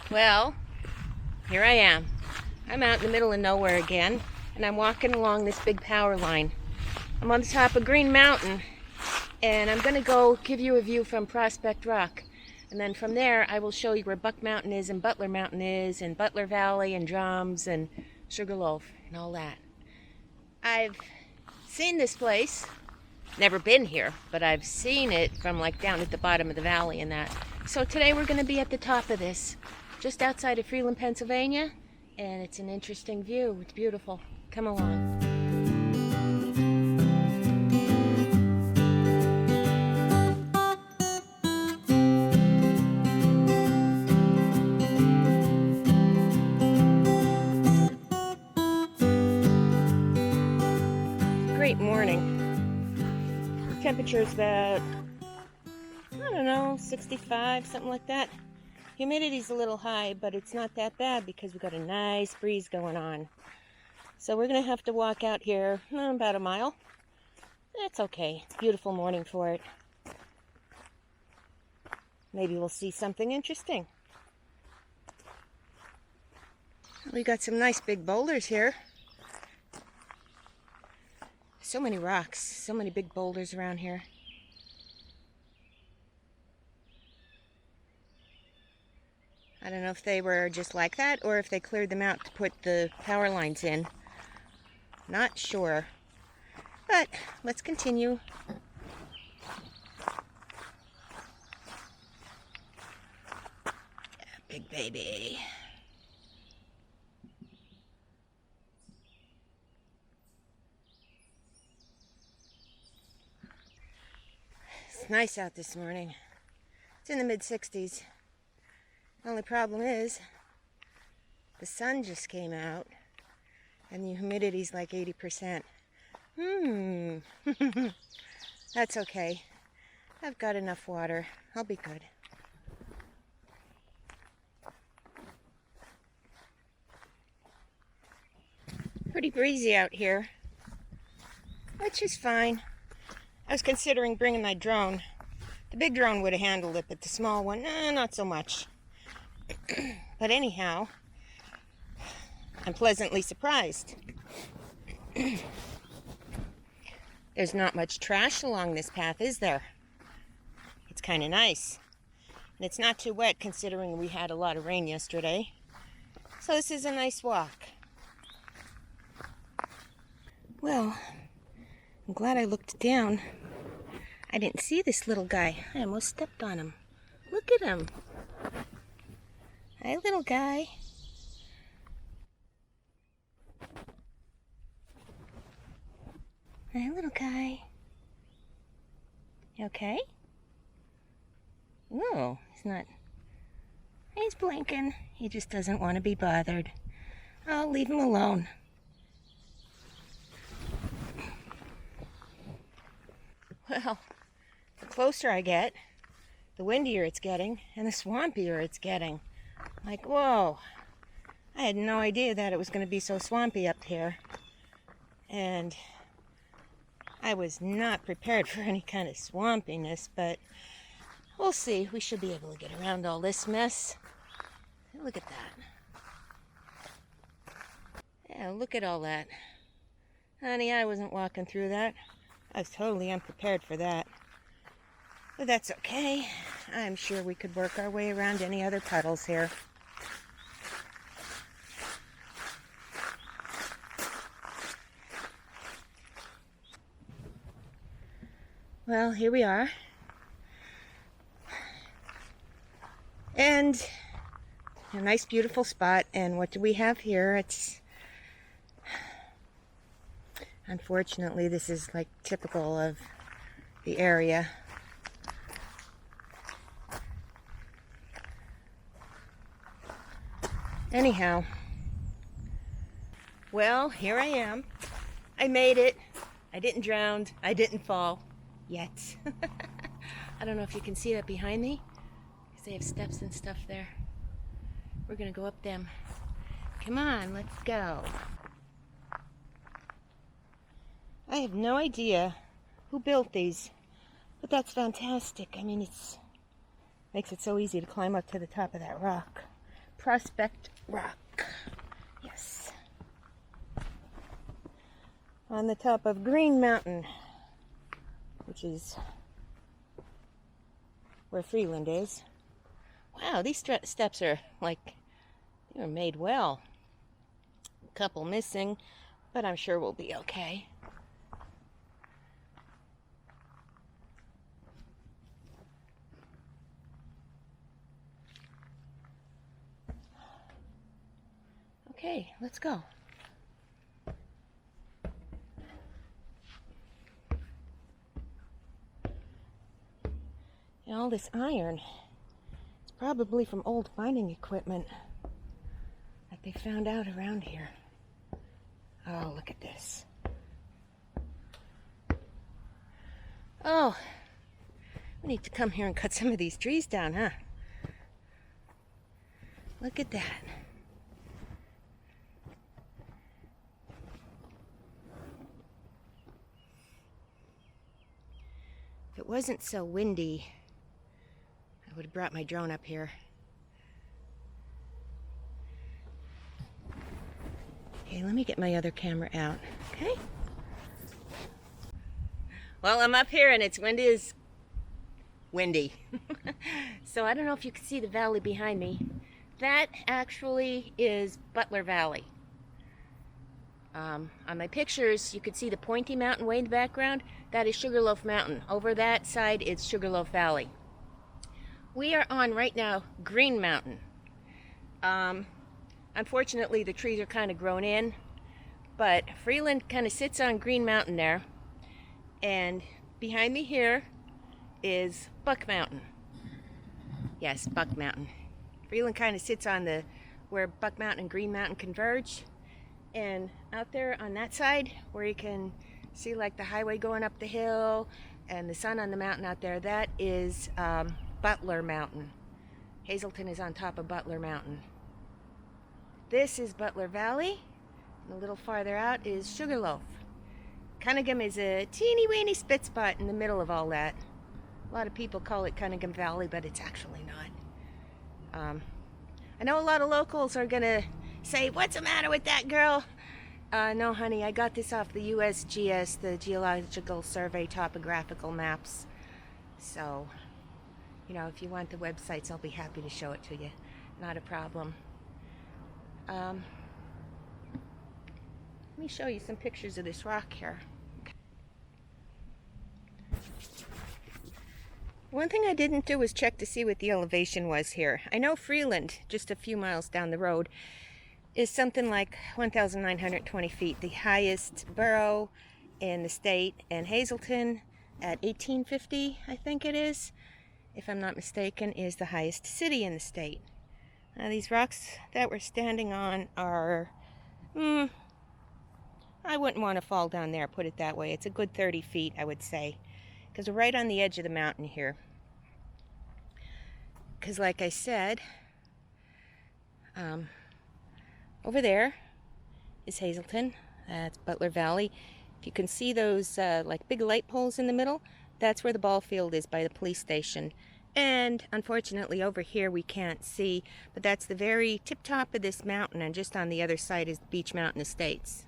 Well, here I am. I'm out in the middle of nowhere again, and I'm walking along this big power line. I'm on the top of Green Mountain, and I'm going to go give you a view from Prospect Rock. And then from there, I will show you where Buck Mountain is and Butler Mountain is, and Butler Valley and Drums and Sugarloaf and all that. I've seen this place, never been here, but I've seen it from like down at the bottom of the valley and that. So today we're going to be at the top of this, just outside of Freeland, Pennsylvania, and it's an interesting view. It's beautiful. Come along. Great morning. Temperature's about, I don't know, 65, something like that. Humidity's a little high, but it's not that bad because we've got a nice breeze going on. So we're going to have to walk out here about a mile. That's okay. Beautiful morning for it. Maybe we'll see something interesting. We got some nice big boulders here. So many rocks, so many big boulders around here. I don't know if they were just like that or if they cleared them out to put the power lines in. Not sure. But let's continue. Yeah, big baby. It's nice out this morning. It's in the mid-60s. The only problem is the sun just came out and the humidity's like 80%. That's okay. I've got enough water. I'll be good. Pretty breezy out here, which is fine. I was considering bringing my drone. The big drone would have handled it, but the small one, not so much. But anyhow, I'm pleasantly surprised. There's not much trash along this path, is there? It's kind of nice. And it's not too wet considering we had a lot of rain yesterday. So this is a nice walk. Well, I'm glad I looked down. I didn't see this little guy. I almost stepped on him. Look at him. Hi, little guy. Hi, little guy. You okay? No, he's not. He's blinking. He just doesn't want to be bothered. I'll leave him alone. Well, the closer I get, the windier it's getting, and the swampier it's getting. Like, whoa, I had no idea that it was going to be so swampy up here. And I was not prepared for any kind of swampiness, but we'll see. We should be able to get around all this mess. Look at that. Yeah, look at all that. Honey, I wasn't walking through that. I was totally unprepared for that. But that's okay. I'm sure we could work our way around any other puddles here. Well, here we are. And a nice, beautiful spot. And what do we have here? It's... Unfortunately, this is like typical of the area. Anyhow, well, here I am. I made it. I didn't drown. I didn't fall yet. I don't know if you can see that behind me, because they have steps and stuff there. We're gonna go up them. Come on, let's go. I have no idea who built these, but that's fantastic. I mean, makes it so easy to climb up to the top of that rock. Prospect Rock. Yes. On the top of Green Mountain, which is where Freeland is. Wow, these steps are like, they were made well. A couple missing, but I'm sure we'll be okay. Okay, let's go. And all this iron, it's probably from old mining equipment that they found out around here. Oh, look at this. Oh, we need to come here and cut some of these trees down, huh? Look at that. If it wasn't so windy, I would have brought my drone up here. Okay, let me get my other camera out, okay? Well, I'm up here and it's windy. So I don't know if you can see the valley behind me. That actually is Butler Valley. On my pictures, you could see the pointy mountain way in the background. That is Sugarloaf Mountain. Over that side, it's Sugarloaf Valley. We are on, right now, Green Mountain. Unfortunately, the trees are kind of grown in, but Freeland kind of sits on Green Mountain there. And behind me here is Buck Mountain. Yes, Buck Mountain. Freeland kind of sits on where Buck Mountain and Green Mountain converge. And out there on that side, where you can see like the highway going up the hill and the sun on the mountain out there, that is Butler Mountain. Hazleton is on top of Butler Mountain. This is Butler Valley, and a little farther out is Sugarloaf. Cunningham is a teeny weeny spit spot in the middle of all that. A lot of people call it Cunningham Valley, but it's actually not. I know a lot of locals are gonna say, "What's the matter with that girl?" No, honey, I got this off the USGS, the Geological Survey topographical maps. So, you know, if you want the websites, I'll be happy to show it to you. Not a problem. Let me show you some pictures of this rock here. One thing I didn't do was check to see what the elevation was here. I know Freeland, just a few miles down the road, is something like 1,920 feet, the highest borough in the state, and Hazleton at 1,850, I think it is, if I'm not mistaken, is the highest city in the state. Now these rocks that we're standing on are, I wouldn't want to fall down there, put it that way. It's a good 30 feet, I would say, because we're right on the edge of the mountain here. Because like I said, over there is Hazleton. That's Butler Valley. If you can see those like big light poles in the middle, that's where the ball field is by the police station. And unfortunately over here we can't see, but that's the very tip top of this mountain, and just on the other side is the Beach Mountain Estates.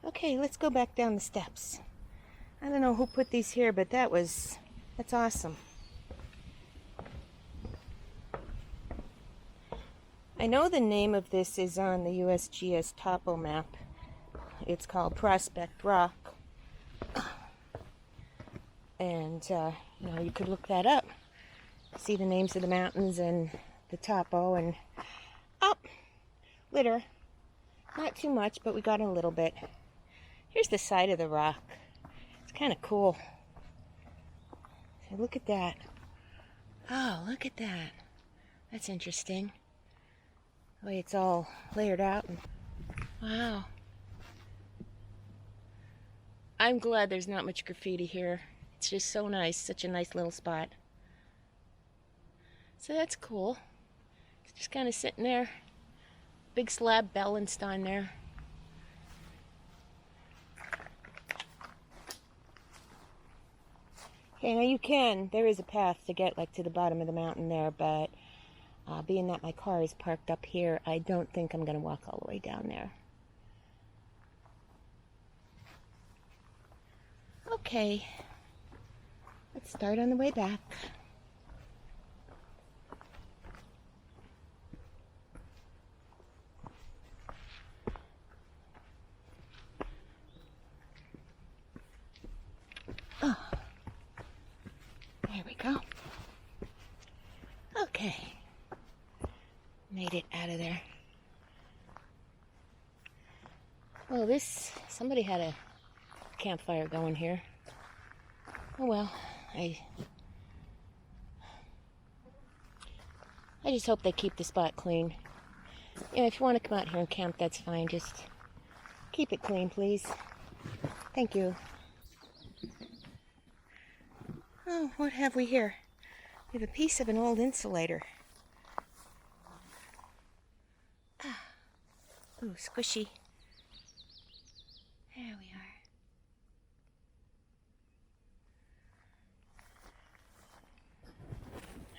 Okay, let's go back down the steps. I don't know who put these here, but that's awesome. I know the name of this is on the USGS topo map. It's called Prospect Rock. And, you know, you could look that up. See the names of the mountains and the topo, and, oh, litter. Not too much, but we got a little bit. Here's the side of the rock. It's kind of cool. So look at that. Oh, look at that. That's interesting. The way it's all layered out. Wow. I'm glad there's not much graffiti here. It's just so nice. Such a nice little spot. So that's cool. It's just kind of sitting there. Big slab balanced on there. Okay, now there is a path to get like to the bottom of the mountain there, but Being that my car is parked up here, I don't think I'm going to walk all the way down there. Okay, let's start on the way back. Oh, there we go. Okay, made it out of there. Well, somebody had a campfire going here. Oh well, I just hope they keep the spot clean. Yeah, if you want to come out here and camp, that's fine. Just keep it clean, please. Thank you. Oh, what have we here? We have a piece of an old insulator. Ah, ooh, squishy. There we are.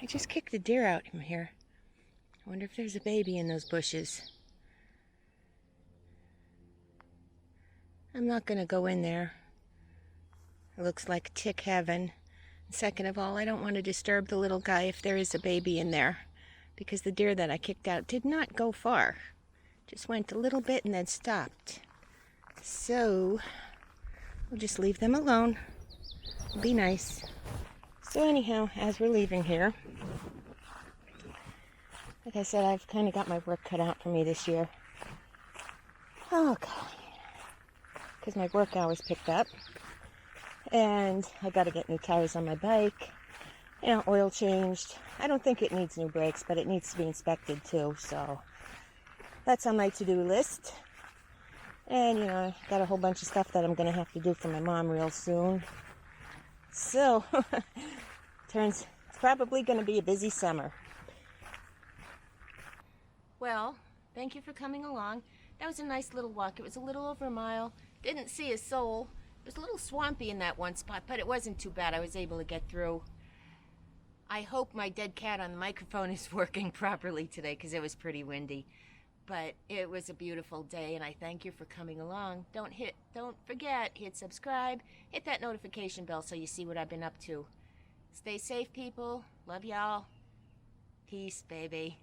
I just kicked a deer out from here. I wonder if there's a baby in those bushes. I'm not going to go in there. It looks like tick heaven. Second of all, I don't want to disturb the little guy if there is a baby in there, because the deer that I kicked out did not go far. Just went a little bit and then stopped. So, we'll just leave them alone. Be nice. So anyhow, as we're leaving here, like I said, I've kind of got my work cut out for me this year. Oh, God. Because my work hours picked up. And I got to get new tires on my bike. Oil changed. I don't think it needs new brakes, but it needs to be inspected too. So that's on my to-do list. And, I got a whole bunch of stuff that I'm going to have to do for my mom real soon. So, it's probably going to be a busy summer. Well, thank you for coming along. That was a nice little walk. It was a little over a mile. Didn't see a soul. It was a little swampy in that one spot, but it wasn't too bad. I was able to get through. I hope my dead cat on the microphone is working properly today, because it was pretty windy. But it was a beautiful day, and I thank you for coming along. Don't forget, hit subscribe, hit that notification bell so you see what I've been up to. Stay safe, people. Love y'all. Peace, baby.